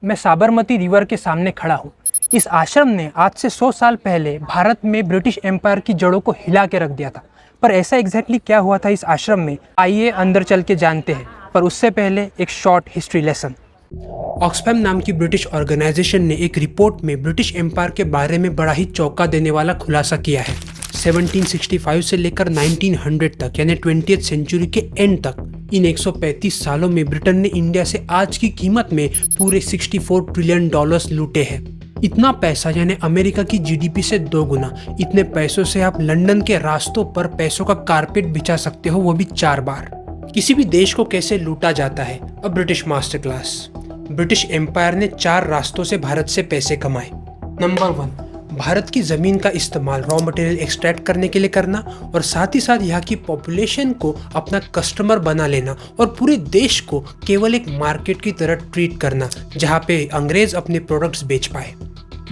मैं साबरमती रिवर के सामने खड़ा हूँ। इस आश्रम ने आज से 100 साल पहले भारत में ब्रिटिश एम्पायर की जड़ों को हिला के रख दिया था। पर ऐसा एग्जैक्टली क्या हुआ था इस आश्रम में, आइए अंदर चल के जानते हैं। पर उससे पहले एक शॉर्ट हिस्ट्री लेसन। ऑक्सफैम नाम की ब्रिटिश ऑर्गेनाइजेशन ने एक रिपोर्ट में ब्रिटिश एम्पायर के बारे में बड़ा ही चौंका देने वाला खुलासा किया है। 1765 से लेकर 1900 तक यानी 20th सेंचुरी के एंड तक इन 135 सालों में ब्रिटेन ने इंडिया से आज की कीमत में पूरे 64 ट्रिलियन डॉलर्स लूटे हैं। इतना पैसा यानी अमेरिका की जीडीपी से 2 गुना। इतने पैसों से आप लंदन के रास्तों पर पैसों का कारपेट बिछा सकते हो, वो भी 4 बार। किसी भी देश को कैसे लूटा जाता है, अब British master class. British empire ने 4 रास्तों से भारत से पैसे कमाए। नंबर 1, भारत की ज़मीन का इस्तेमाल रॉ मटेरियल एक्सट्रैक्ट करने के लिए करना और साथ ही साथ यहाँ की पॉपुलेशन को अपना कस्टमर बना लेना और पूरे देश को केवल एक मार्केट की तरह ट्रीट करना जहाँ पे अंग्रेज अपने प्रोडक्ट्स बेच पाए।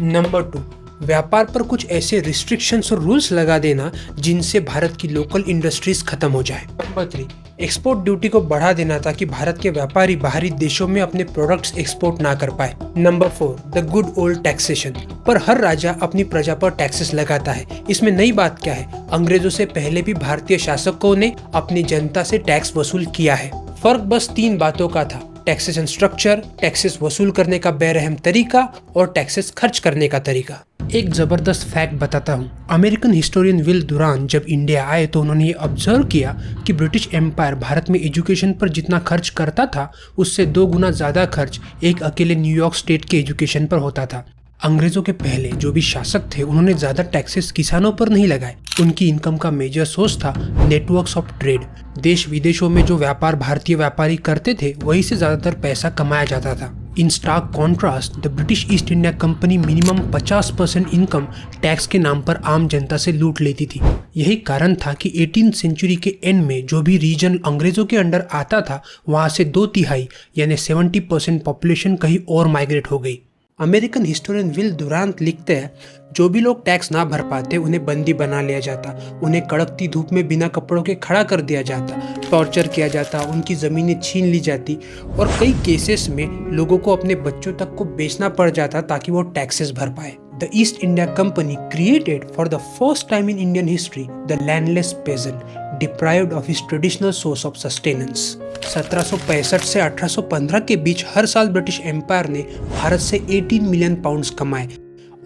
नंबर 2, व्यापार पर कुछ ऐसे रिस्ट्रिक्शंस और रूल्स लगा देना जिनसे भारत की लोकल इंडस्ट्रीज खत्म हो जाए। नंबर 3, एक्सपोर्ट ड्यूटी को बढ़ा देना ताकि भारत के व्यापारी बाहरी देशों में अपने प्रोडक्ट्स एक्सपोर्ट ना कर पाए। Number 4, the good old taxation, पर हर राजा अपनी प्रजा पर टैक्सेस लगाता है। इसमें नई बात क्या है, अंग्रेजों से पहले भी भारतीय शासकों ने अपनी जनता से टैक्स वसूल किया है। फर्क बस 3 बातों का था, टैक्सेशन स्ट्रक्चर, टैक्सेस वसूल करने का बेरहम तरीका और टैक्सेस खर्च करने का तरीका। एक जबरदस्त फैक्ट बताता हूँ। अमेरिकन हिस्टोरियन विल दुरान जब इंडिया आए तो उन्होंने ये ऑब्जर्व किया कि ब्रिटिश एम्पायर भारत में एजुकेशन पर जितना खर्च करता था उससे 2 गुना ज़्यादा खर्च एक अकेले न्यूयॉर्क स्टेट के एजुकेशन पर होता था। अंग्रेजों के पहले जो भी शासक थे उन्होंने ज़्यादा टैक्सेस किसानों पर नहीं लगाए। उनकी इनकम का मेजर सोर्स था नेटवर्क्स ऑफ ट्रेड। देश विदेशों में जो व्यापार भारतीय व्यापारी करते थे वहीं से ज़्यादातर पैसा कमाया जाता था। In stark contrast the British East India company minimum 50% income tax के नाम पर आम जनता से लूट लेती थी। यही कारण था कि 18th सेंचुरी के एंड में जो भी रीजन अंग्रेजों के अंडर आता था वहाँ से 2/3 यानी 70% पॉपुलेशन कहीं और माइग्रेट हो गई। अमेरिकन हिस्टोरियन विल दुरांत लिखते हैं, जो भी लोग टैक्स ना भर पाते उन्हें बंदी बना लिया जाता, उन्हें कड़कती धूप में बिना कपड़ों के खड़ा कर दिया जाता, टॉर्चर किया जाता, उनकी ज़मीनें छीन ली जाती और कई केसेस में लोगों को अपने बच्चों तक को बेचना पड़ जाता ताकि वो टैक्सेस भर पाए। The East India Company created for the first time in Indian history the landless peasant, deprived of his traditional source of sustenance. 1765 से 1815 के बीच हर साल ब्रिटिश एम्पायर ने भारत से 18 मिलियन पाउंड्स कमाए।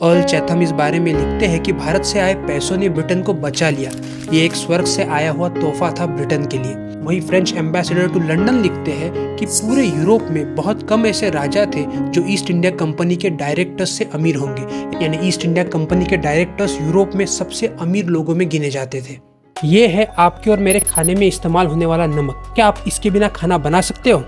अर्ल चैथम इस बारे में लिखते हैं कि भारत से आए पैसों ने ब्रिटेन को बचा लिया। ये एक स्वर्ग से आया हुआ तोहफा था ब्रिटेन के लिए। वहीं फ्रेंच एम्बेसडर टू लंदन लिखते हैं कि पूरे यूरोप में बहुत कम ऐसे राजा थे जो ईस्ट इंडिया कंपनी के डायरेक्टर्स से अमीर होंगे, यानी ईस्ट इंडिया कंपनी के डायरेक्टर्स यूरोप में सबसे अमीर लोगों में गिने जाते थे। ये है आपके और मेरे खाने में इस्तेमाल होने वाला नमक। क्या आप इसके बिना खाना बना सकते हो?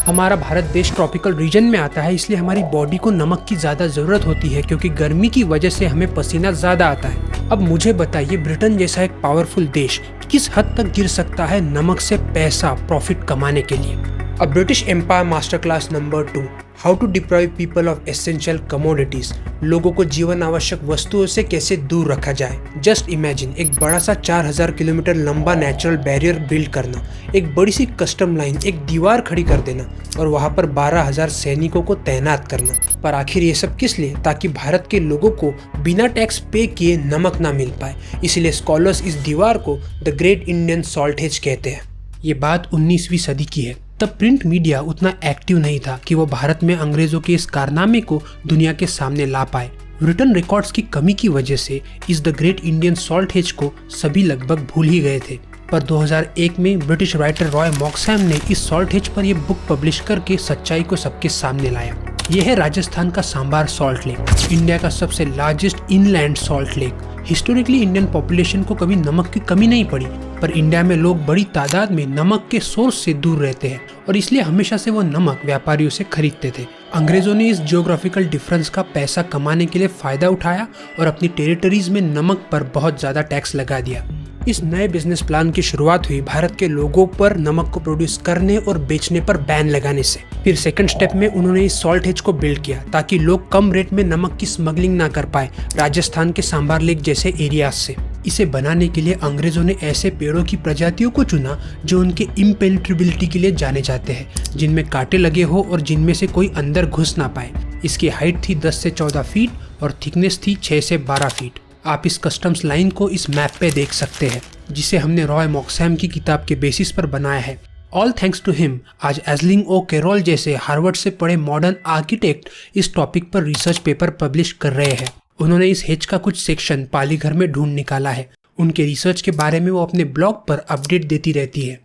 हमारा भारत देश ट्रॉपिकल रीजन में आता है, इसलिए हमारी बॉडी को नमक की ज़्यादा ज़रूरत होती है क्योंकि गर्मी की वजह से हमें पसीना ज़्यादा आता है। अब मुझे बताइए, ब्रिटेन जैसा एक पावरफुल देश किस हद तक गिर सकता है नमक से पैसा प्रॉफिट कमाने के लिए? अब British empire master class number 2, how to deprive people of essential commodities. लोगों को जीवन आवश्यक वस्तुओं से कैसे दूर रखा जाए। जस्ट इमेजिन, एक बड़ा सा 4000 किलोमीटर लंबा नेचुरल बैरियर बिल्ड करना, एक बड़ी सी कस्टम लाइन, एक दीवार खड़ी कर देना और वहाँ पर 12,000 सैनिकों को तैनात करना। पर आखिर ये सब किस लिए? ताकि भारत के लोगों को बिना टैक्स पे किए नमक ना मिल पाए। इसलिए स्कॉलर्स इस दीवार को द ग्रेट इंडियन सॉल्टेज कहते हैं। ये बात 19वीं सदी की है। तब प्रिंट मीडिया उतना एक्टिव नहीं था कि वो भारत में अंग्रेजों के इस कारनामे को दुनिया के सामने ला पाए। रिटन रिकॉर्ड्स की कमी की वजह से इस द ग्रेट इंडियन सॉल्टेज को सभी लगभग भूल ही गए थे। पर 2001 में ब्रिटिश राइटर रॉय मॉक्सैम ने इस सॉल्टेज पर यह बुक पब्लिश करके सच्चाई को सबके सामने लाया। यह है राजस्थान का सांबार सॉल्ट लेक, इंडिया का सबसे largest inland salt lake. Historically Indian population को कभी नमक की कमी नहीं पड़ी, पर इंडिया में लोग बड़ी तादाद में नमक के सोर्स से दूर रहते हैं और इसलिए हमेशा से वो नमक व्यापारियों से खरीदते थे। अंग्रेजों ने इस जियोग्राफिकल डिफरेंस का पैसा कमाने के लिए फायदा उठाया और अपनी टेरिटरीज में नमक पर बहुत ज्यादा टैक्स लगा दिया। इस नए बिजनेस प्लान की शुरुआत हुई भारत के लोगों पर नमक को प्रोड्यूस करने और बेचने पर बैन लगाने से। फिर सेकंड स्टेप में उन्होंने इस सॉल्टेज को बिल्ड किया ताकि लोग कम रेट में नमक की स्मगलिंग ना कर पाए राजस्थान के सांबार लेक जैसे एरियाज से। इसे बनाने के लिए अंग्रेजों ने ऐसे पेड़ों की प्रजातियों को चुना जो उनके इम्पेनिट्रेबिलिटी के लिए जाने जाते हैं, जिनमें कांटे लगे हो और जिनमें से कोई अंदर घुस ना पाए। इसकी हाइट थी 10 से 14 फीट और थिकनेस थी 6 से 12 फीट। आप इस कस्टम्स लाइन को इस मैप पे देख सकते हैं, जिसे हमने रॉय मॉक्सहैम की किताब के बेसिस पर बनाया है। ऑल थैंक्स टू हिम आज एजलिंग ओ कैरोल जैसे हार्वर्ड से पढ़े मॉडर्न आर्किटेक्ट इस टॉपिक पर रिसर्च पेपर पब्लिश कर रहे हैं। उन्होंने इस हेज का कुछ सेक्शन पाली घर में ढूंढ निकाला है। उनके रिसर्च के बारे में वो अपने ब्लॉग पर अपडेट देती रहती है।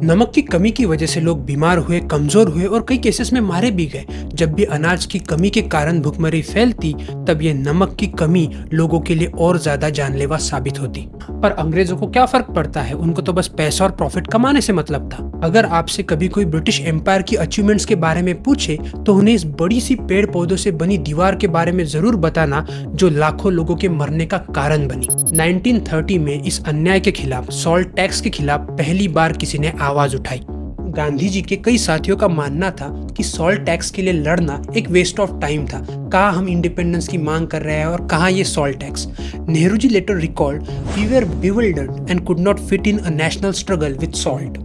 नमक की कमी की वजह से लोग बीमार हुए, कमजोर हुए और कई केसेस में मारे भी गए। जब भी अनाज की कमी के कारण भुखमरी फैलती, तब ये नमक की कमी लोगों के लिए और ज्यादा जानलेवा साबित होती। पर अंग्रेजों को क्या फर्क पड़ता है, उनको तो बस पैसा और प्रॉफिट कमाने से मतलब था। अगर आपसे कभी कोई ब्रिटिश एम्पायर की अचीवमेंट्स के बारे में पूछे तो उन्हें इस बड़ी सी पेड़ पौधों से बनी दीवार के बारे में जरूर बताना, जो लाखों लोगों के मरने का कारण बनी। 1930 में इस अन्याय के खिलाफ, सॉल्ट टैक्स के खिलाफ पहली बार किसी ने आवाज उठाई। गांधी जी के कई साथियों का मानना था कि सॉल्ट टैक्स के लिए लड़ना एक वेस्ट ऑफ टाइम था। कहाँ हम इंडिपेंडेंस की मांग कर रहे हैं और कहाँ ये salt tax. Nehru ji letter recalled, "we were bewildered and could not fit in a national struggle with salt."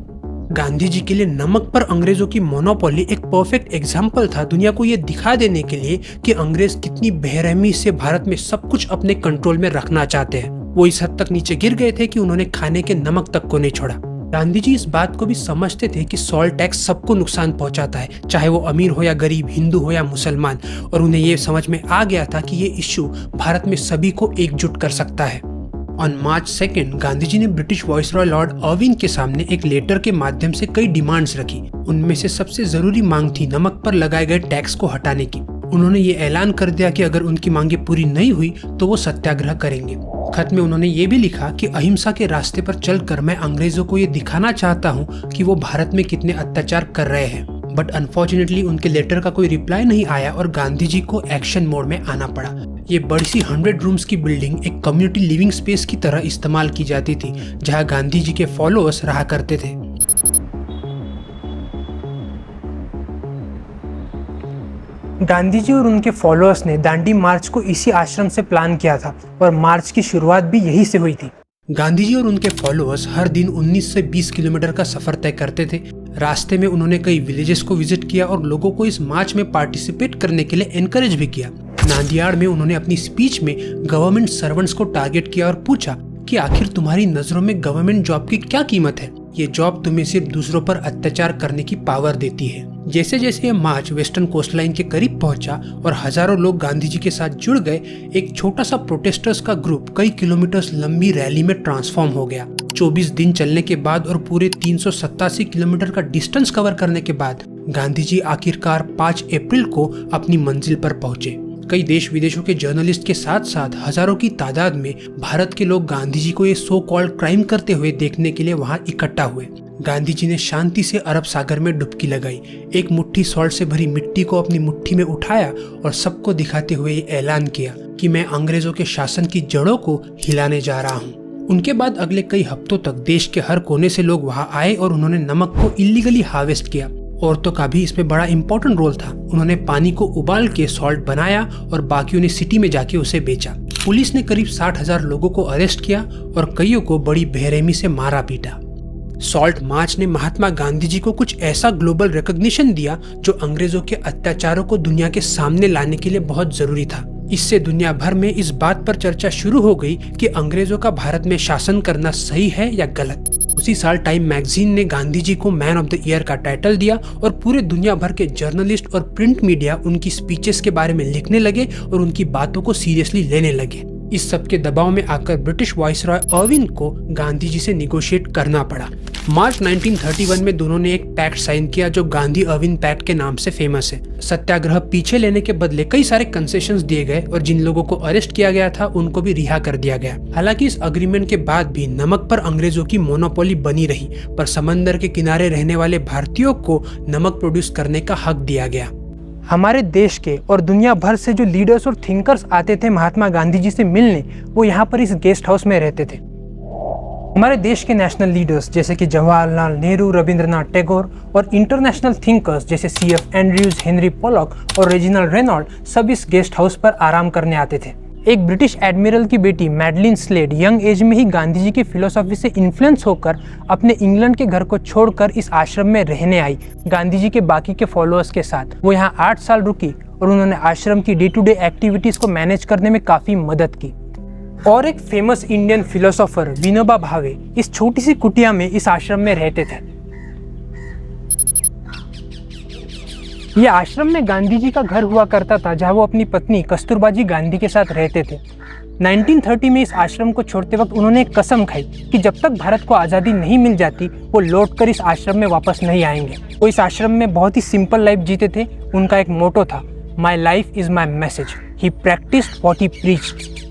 Gandhi ji के लिए नमक पर अंग्रेजों की मोनोपोली एक परफेक्ट एग्जाम्पल था, दुनिया को ये दिखा देने के लिए कि अंग्रेज कितनी बेरहमी से भारत में सब कुछ अपने कंट्रोल में रखना चाहते हैं। वो इस हद तक नीचे गिर गए थे कि उन्होंने खाने के नमक तक को नहीं छोड़ा। गांधी जी इस बात को भी समझते थे कि सॉल्ट टैक्स सबको नुकसान पहुंचाता है, चाहे वो अमीर हो या गरीब, हिंदू हो या मुसलमान, और उन्हें ये समझ में आ गया था कि ये इश्यू भारत में सभी को एकजुट कर सकता है। ऑन March 2 गांधी जी ने ब्रिटिश वाइसरॉय लॉर्ड अर्विन के सामने एक लेटर के माध्यम से कई डिमांड्स रखी। उनमें से सबसे जरूरी मांग थी नमक पर लगाए गए टैक्स को हटाने की। उन्होंने ये ऐलान कर दिया कि अगर उनकी मांगे पूरी नहीं हुई तो वो सत्याग्रह करेंगे। खत में उन्होंने ये भी लिखा कि अहिंसा के रास्ते पर चलकर मैं अंग्रेजों को ये दिखाना चाहता हूँ कि वो भारत में कितने अत्याचार कर रहे हैं। बट अनफॉर्चुनेटली उनके लेटर का कोई रिप्लाई नहीं आया और गांधी जी को एक्शन मोड में आना पड़ा। ये बड़ी सी 100 रूम्स की बिल्डिंग एक कम्युनिटी लिविंग स्पेस की तरह इस्तेमाल की जाती थी, जहां गांधी जी के फॉलोअर्स रहा करते थे। गांधी जी और उनके फॉलोअर्स ने दांडी मार्च को इसी आश्रम से प्लान किया था और मार्च की शुरुआत भी यहीं से हुई थी। गांधी जी और उनके फॉलोअर्स हर दिन 19 से 20 किलोमीटर का सफर तय करते थे। रास्ते में उन्होंने कई विलेजेस को विजिट किया और लोगों को इस मार्च में पार्टिसिपेट करने के लिए एनकरेज भी किया। नांदियाड़ में उन्होंने अपनी स्पीच में गवर्नमेंट सर्वेंट्स को टारगेट किया और पूछा कि आखिर तुम्हारी नजरों में गवर्नमेंट जॉब की क्या कीमत है। ये जॉब तुम्हें सिर्फ दूसरों पर अत्याचार करने की पावर देती है। जैसे जैसे ये मार्च वेस्टर्न कोस्ट लाइन के करीब पहुंचा और हजारों लोग गांधी जी के साथ जुड़ गए, एक छोटा सा प्रोटेस्टर्स का ग्रुप कई किलोमीटर्स लंबी रैली में ट्रांसफॉर्म हो गया। 24 दिन चलने के बाद और पूरे 387 किलोमीटर का डिस्टेंस कवर करने के बाद गांधी जी आखिरकार 5 अप्रैल को अपनी मंजिल पर पहुंचे। कई देश विदेशों के जर्नलिस्ट के साथ साथ हजारों की तादाद में भारत के लोग गांधी जी को ये सो कॉल्ड क्राइम करते हुए देखने के लिए वहां इकट्ठा हुए। गांधी जी ने शांति से अरब सागर में डुबकी लगाई, एक मुट्ठी सॉल्ट से भरी मिट्टी को अपनी मुट्ठी में उठाया और सबको दिखाते हुए ये ऐलान किया कि मैं अंग्रेजों के शासन की जड़ों को हिलाने जा रहा हूँ। उनके बाद अगले कई हफ्तों तक देश के हर कोने से लोग वहां आए और उन्होंने नमक को इलीगली हार्वेस्ट किया। औरतों का भी इसमें बड़ा इंपॉर्टेंट रोल था। उन्होंने पानी को उबाल के सॉल्ट बनाया और बाकियों ने सिटी में जाके उसे बेचा। पुलिस ने करीब 60,000 लोगों को अरेस्ट किया और कईयों को बड़ी बेरहमी से मारा पीटा। सॉल्ट मार्च ने महात्मा गांधी जी को कुछ ऐसा ग्लोबल रिकॉग्निशन दिया जो अंग्रेजों के अत्याचारों को दुनिया के सामने लाने के लिए बहुत जरूरी था। इससे दुनिया भर में इस बात पर चर्चा शुरू हो गई कि अंग्रेजों का भारत में शासन करना सही है या गलत। उसी साल टाइम मैगजीन ने गांधी जी को मैन ऑफ द ईयर का टाइटल दिया और पूरे दुनिया भर के जर्नलिस्ट और प्रिंट मीडिया उनकी स्पीचेस के बारे में लिखने लगे और उनकी बातों को सीरियसली लेने लगे। इस सब के दबाव में आकर ब्रिटिश वाइसरॉय अर्विन को गांधी जी से निगोशिएट करना पड़ा। मार्च 1931 में दोनों ने एक पैक्ट साइन किया जो गांधी अर्विन पैक्ट के नाम से फेमस है। सत्याग्रह पीछे लेने के बदले कई सारे कंसेशंस दिए गए और जिन लोगों को अरेस्ट किया गया था उनको भी रिहा कर दिया गया। हालांकि इस अग्रीमेंट के बाद भी नमक पर अंग्रेजों की मोनोपोली बनी रही, पर समंदर के किनारे रहने वाले भारतीयों को नमक प्रोड्यूस करने का हक दिया गया। हमारे देश के और दुनिया भर से जो लीडर्स और थिंकर्स आते थे महात्मा गांधी जी से मिलने, वो यहाँ पर इस गेस्ट हाउस में रहते थे। हमारे देश के नेशनल लीडर्स जैसे कि जवाहरलाल नेहरू, रविंद्रनाथ टैगोर और इंटरनेशनल थिंकर्स जैसे CF एंड्रयूज, हेनरी पोलॉक और रेजिनाल्ड रेनॉल्ड सब इस गेस्ट हाउस पर आराम करने आते थे। एक ब्रिटिश एडमिरल की बेटी मैडलिन स्लेड यंग एज में ही गांधी जी की फिलोसॉफी से इन्फ्लुएंस होकर अपने इंग्लैंड के घर को छोड़कर इस आश्रम में रहने आई गांधी जी के बाकी के फॉलोअर्स के साथ। वो यहाँ 8 साल रुकी और उन्होंने आश्रम की डे टू डे एक्टिविटीज़ को मैनेज करने में काफ़ी मदद की। और एक famous Indian philosopher Vinoba Bhave इस छोटी सी कुटिया में इस आश्रम में रहते थे। यह आश्रम में गांधी जी का घर हुआ करता था जहां वो अपनी पत्नी कस्तूरबा जी गांधी के साथ रहते थे। 1930 में इस आश्रम को छोड़ते वक्त उन्होंने एक कसम खाई कि जब तक भारत को आज़ादी नहीं मिल जाती वो लौटकर इस आश्रम में वापस नहीं आएंगे। वो इस आश्रम में बहुत ही सिंपल लाइफ जीते थे। उनका एक मोटो था, my life is my message. He practised what he preached.